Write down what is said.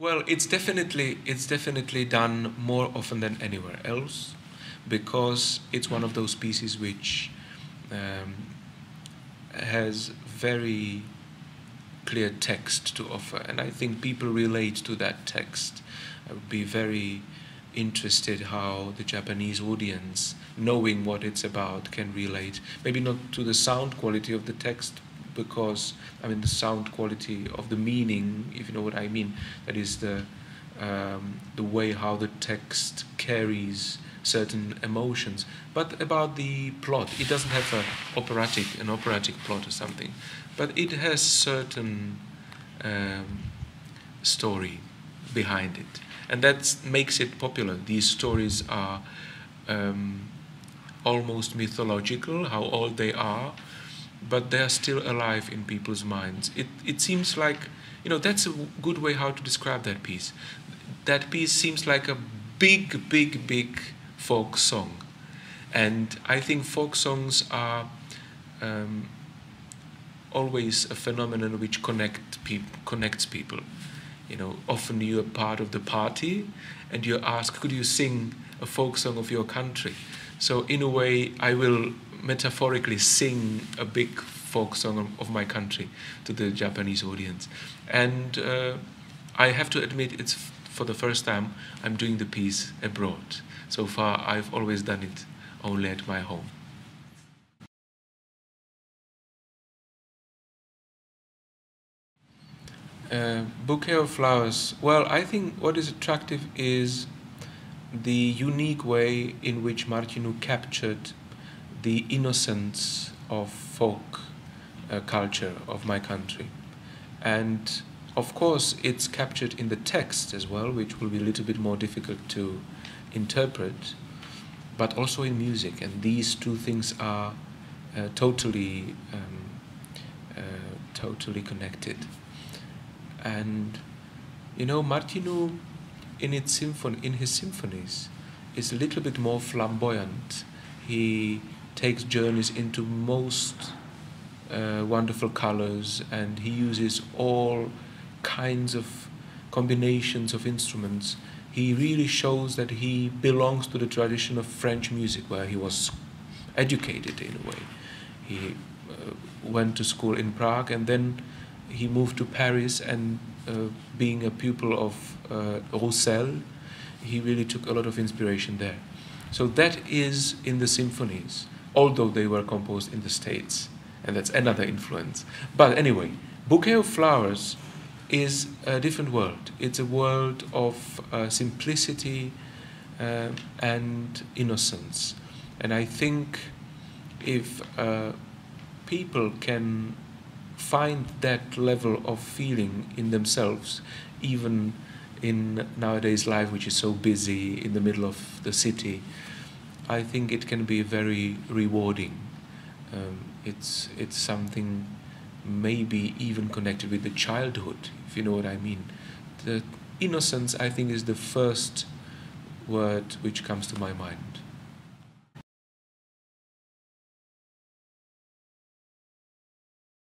Well, it's definitely done more often than anywhere else, because it's one of those pieces which has very clear text to offer, and I think people relate to that text. I would be very interested how the Japanese audience, knowing what it's about, can relate. Maybe not to the sound quality of the text, because the sound quality of the meaning, if you know what I mean, that is the way how the text carries certain emotions, but about the plot. It doesn't have an operatic plot or something, but it has certain story behind it, and that makes it popular. These stories are almost mythological, how old they are, but they are still alive in people's minds. It seems like, that's a good way how to describe that piece. That piece seems like a big folk song, and I think folk songs are always a phenomenon which connects people. Often you are part of the party, and you're asked, could you sing a folk song of your country? So in a way, I will metaphorically sing a big folk song of my country to the Japanese audience. And I have to admit, it's for the first time I'm doing the piece abroad. So far, I've always done it only at my home. Bouquet of flowers. Well, I think what is attractive is the unique way in which Martinu captured the innocence of folk culture of my country. And of course it's captured in the text as well, which will be a little bit more difficult to interpret, but also in music. And these two things are totally connected. And Martinu in his symphonies is a little bit more flamboyant. He takes journeys into most wonderful colors, and he uses all kinds of combinations of instruments. He really shows that he belongs to the tradition of French music, where he was educated in a way. He went to school in Prague, and then he moved to Paris, and being a pupil of Roussel, he really took a lot of inspiration there. So that is in the symphonies, although they were composed in the States, and that's another influence. But anyway, Bouquet of Flowers is a different world. It's a world of simplicity and innocence. And I think if people can find that level of feeling in themselves, even in nowadays life, which is so busy in the middle of the city, I think it can be very rewarding. It's something maybe even connected with the childhood, if you know what I mean. The innocence, I think, is the first word which comes to my mind.